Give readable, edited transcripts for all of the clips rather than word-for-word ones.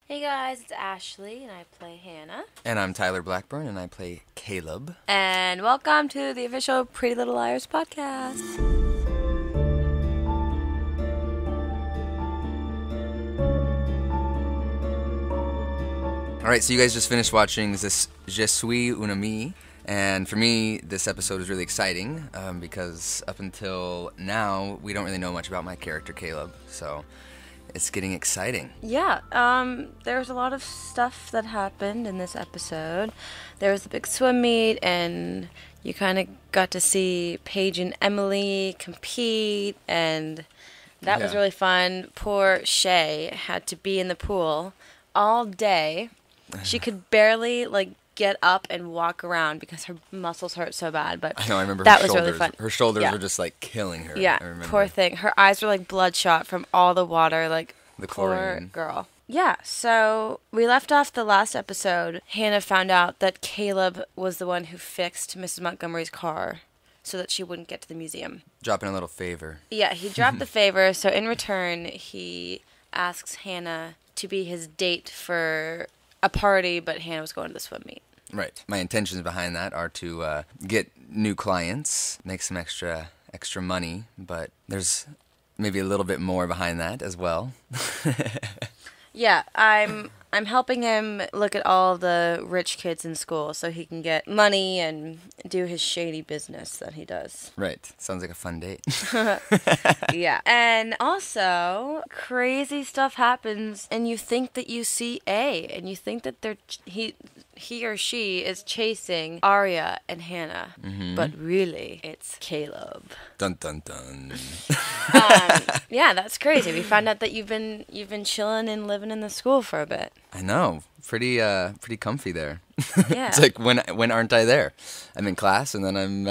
Hey guys, it's Ashley and I play Hannah. And I'm Tyler Blackburn, and I play Caleb. And welcome to the official Pretty Little Liars podcast. All right, so you guys just finished watching this Je suis un ami, and for me, this episode is really exciting because up until now, we don't really know much about my character Caleb, so it's getting exciting. Yeah, there was a lot of stuff that happened in this episode. There was the big swim meet, and you kind of got to see Paige and Emily compete, and that was Yeah. really fun. Poor Shay had to be in the pool all day. She could barely, get up and walk around because her muscles hurt so bad, but I know, I remember that her was shoulders. really fun. Her shoulders Yeah. were just killing her. Yeah, I remember. poor thing. Her eyes were bloodshot from all the water. The Poor chlorine. girl. Yeah, so we left off the last episode. Hannah found out that Caleb was the one who fixed Mrs. Montgomery's car so that she wouldn't get to the museum. Dropping a little favor. Yeah, he dropped the favor, so in return, he asks Hannah to be his date for a party, but Hannah was going to the swim meet. Right. My intentions behind that are to get new clients, make some extra money, but there's maybe a little bit more behind that as well. Yeah, I'm helping him look at all the rich kids in school so he can get money and do his shady business that he does. Right. Sounds like a fun date. Yeah. And also, crazy stuff happens and you think that you see A and you think that he or she is chasing Arya and Hannah, but really it's Caleb. Dun dun dun. Yeah, that's crazy. We found out that you've been chilling and living in the school for a bit. I know. Pretty comfy there. Yeah. It's like when aren't I there? I'm in class and then I'm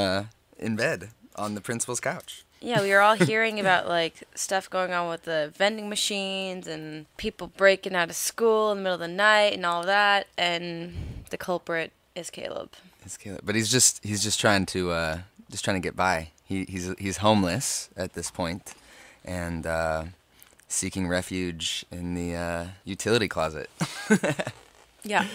in bed on the principal's couch. Yeah, we were all hearing about stuff going on with the vending machines and people breaking out of school in the middle of the night and all that, and the culprit is Caleb. It's Caleb. But he's just trying to get by. He's homeless at this point and seeking refuge in the utility closet. Yeah.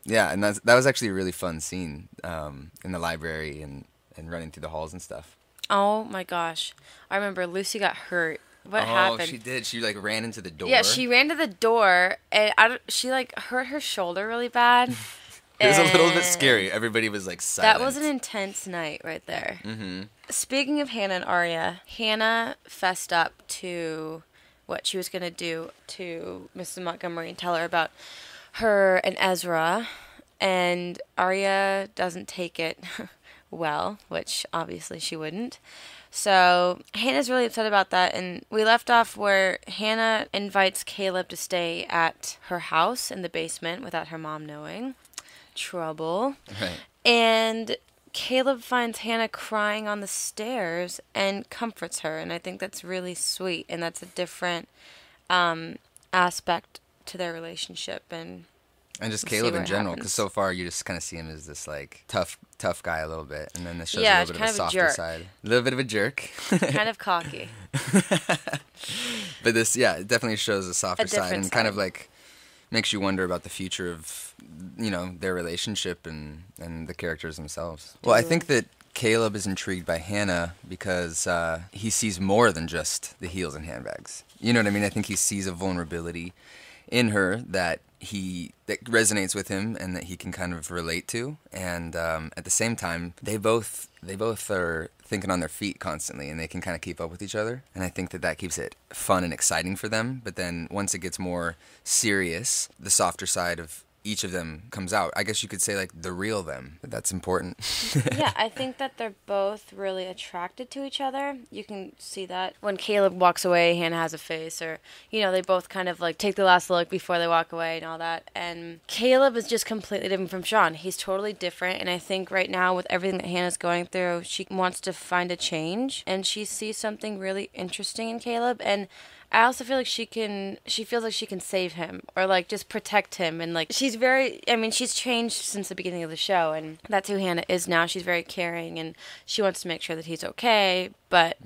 Yeah, and that was actually a really fun scene in the library and running through the halls and stuff. Oh my gosh. I remember Lucy got hurt. What happened? Oh, she did. She ran into the door. Yeah, she ran to the door and she hurt her shoulder really bad. It was a little bit And scary. Everybody was silent. That was an intense night right there. Mm-hmm. Speaking of Hannah and Arya, Hannah fessed up to what she was going to do to Mrs. Montgomery and tell her about her and Ezra. And Arya doesn't take it well, which obviously she wouldn't. So Hannah's really upset about that, and we left off where Hannah invites Caleb to stay at her house in the basement without her mom knowing. Trouble. Right. And Caleb finds Hannah crying on the stairs and comforts her, and I think that's really sweet, and that's a different aspect to their relationship. And just we'll see Caleb what in general, happens. because so far you just kind of see him as this tough guy a little bit, and then this shows Yeah, a little bit kind of of a a softer jerk. side, a little bit of a jerk. kind of cocky. But this, yeah, it definitely shows a softer side, different and kind side. of makes you wonder about the future of their relationship and the characters themselves. Well, I think that Caleb is intrigued by Hannah because he sees more than just the heels and handbags. You know what I mean? I think he sees a vulnerability in her that resonates with him and that he can kind of relate to. And at the same time, they both are thinking on their feet constantly, and they can kind of keep up with each other. And I think that keeps it fun and exciting for them. But then once it gets more serious, the softer side of each of them comes out. I guess you could say the real them. But that's important. Yeah, I think that they're both really attracted to each other. You can see that when Caleb walks away, Hannah has a face, or they both kind of take the last look before they walk away and all that. And Caleb is just completely different from Sean. He's totally different, and I think right now with everything that Hannah's going through, she wants to find a change, and she sees something really interesting in Caleb. And I also feel like she feels like she can save him or like just protect him. And like she's she's changed since the beginning of the show, and that's who Hannah is now. She's very caring and she wants to make sure that he's okay. But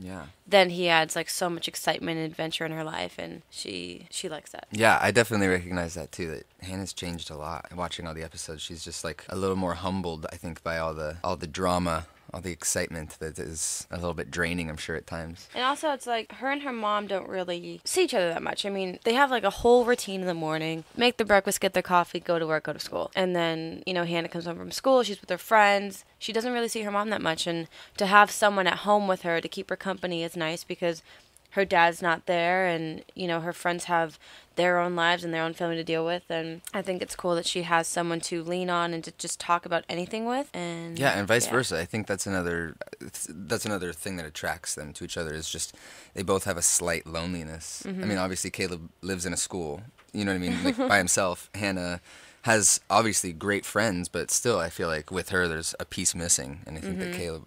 then he adds like so much excitement and adventure in her life, and she likes that. Yeah, I definitely recognize that too, that Hannah's changed a lot. Watching all the episodes, she's just like a little more humbled, I think, by all the drama, all the excitement that is a little bit draining, I'm sure, at times. And also, it's like her and her mom don't really see each other that much. I mean, they have like a whole routine in the morning, make the breakfast, get their coffee, go to work, go to school. And then, Hannah comes home from school, she's with her friends. She doesn't really see her mom that much, and to have someone at home with her to keep her company is nice because her dad's not there, and, her friends have their own lives and their own family to deal with, and I think it's cool that she has someone to lean on and to just talk about anything with. And and vice versa. I think that's another thing that attracts them to each other, is just they both have a slight loneliness. I mean, obviously Caleb lives in a school, you know what I mean, like by himself. Hannah has obviously great friends, but still I feel like with her there's a piece missing, and I think that Caleb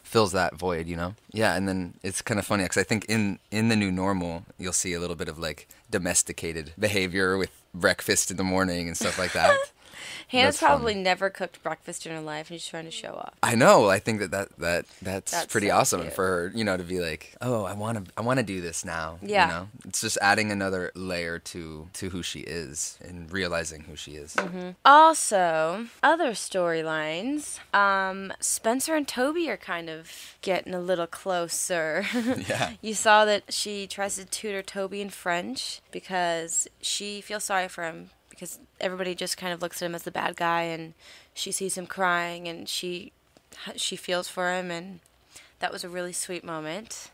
fills that void, Yeah, and then it's kind of funny because I think in the new normal you'll see a little bit of like domesticated behavior with breakfast in the morning and stuff like that. Hannah's probably never cooked breakfast in her life, and she's trying to show off. I know. I think that's pretty so awesome cute. For her, to be like, oh, I want to do this now. Yeah. It's just adding another layer to who she is and realizing who she is. Also, other storylines. Spencer and Toby are kind of getting a little closer. Yeah. You saw that she tries to tutor Toby in French because she feels sorry for him, because everybody just kind of looks at him as the bad guy, and she sees him crying, and she feels for him, and that was a really sweet moment.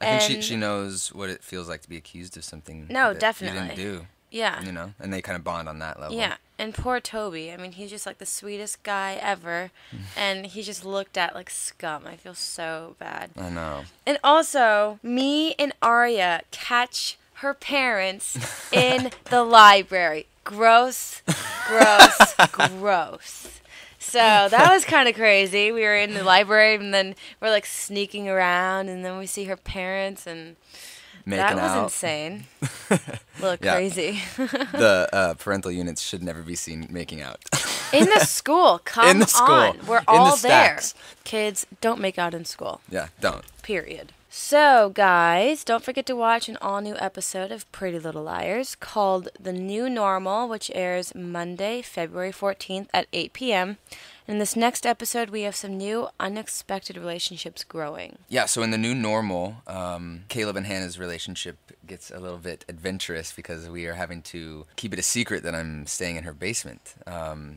Yeah. I think she knows what it feels like to be accused of something definitely. you didn't do. Yeah. And they kind of bond on that level. Yeah, and poor Toby. I mean, he's just like the sweetest guy ever, and he's just looked at like scum. I feel so bad. I know. And also, me and Arya catch her parents in the library. Gross, gross, gross. So that was kind of crazy. We were in the library, and then we're like sneaking around, and then we see her parents, and that was insane. A little crazy. The parental units should never be seen making out. In the school. Come on. We're all there. Kids, don't make out in school. Yeah, don't. Period. So, guys, don't forget to watch an all-new episode of Pretty Little Liars called The New Normal, which airs Monday, February 14th at 8 p.m. In this next episode, we have some new unexpected relationships growing. Yeah, so in The New Normal, Caleb and Hannah's relationship gets a little bit adventurous because we are having to keep it a secret that I'm staying in her basement,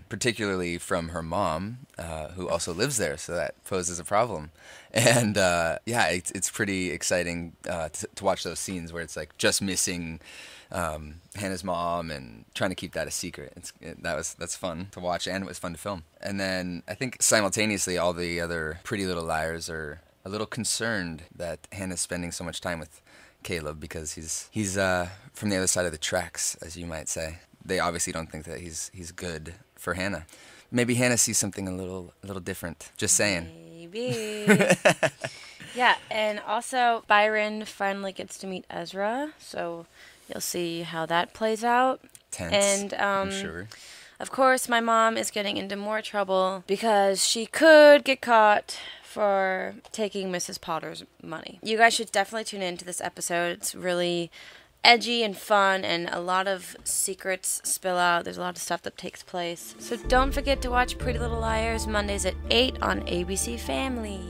particularly from her mom, who also lives there, so that poses a problem. And it's pretty exciting to watch those scenes where it's like just missing Hannah's mom and trying to keep that a secret. That's fun to watch, and it was fun to film. And then I think simultaneously all the other Pretty Little Liars are a little concerned that Hannah's spending so much time with Caleb because he's from the other side of the tracks, as you might say. They obviously don't think that he's good for Hannah. Maybe Hannah sees something a little different. Just saying. Maybe. Yeah, and also Byron finally gets to meet Ezra, so you'll see how that plays out. Tense, and I'm sure. Of course, my mom is getting into more trouble because she could get caught for taking Mrs. Potter's money. You guys should definitely tune into this episode. It's really edgy and fun, and a lot of secrets spill out. There's a lot of stuff that takes place. So don't forget to watch Pretty Little Liars Mondays at 8 on ABC Family.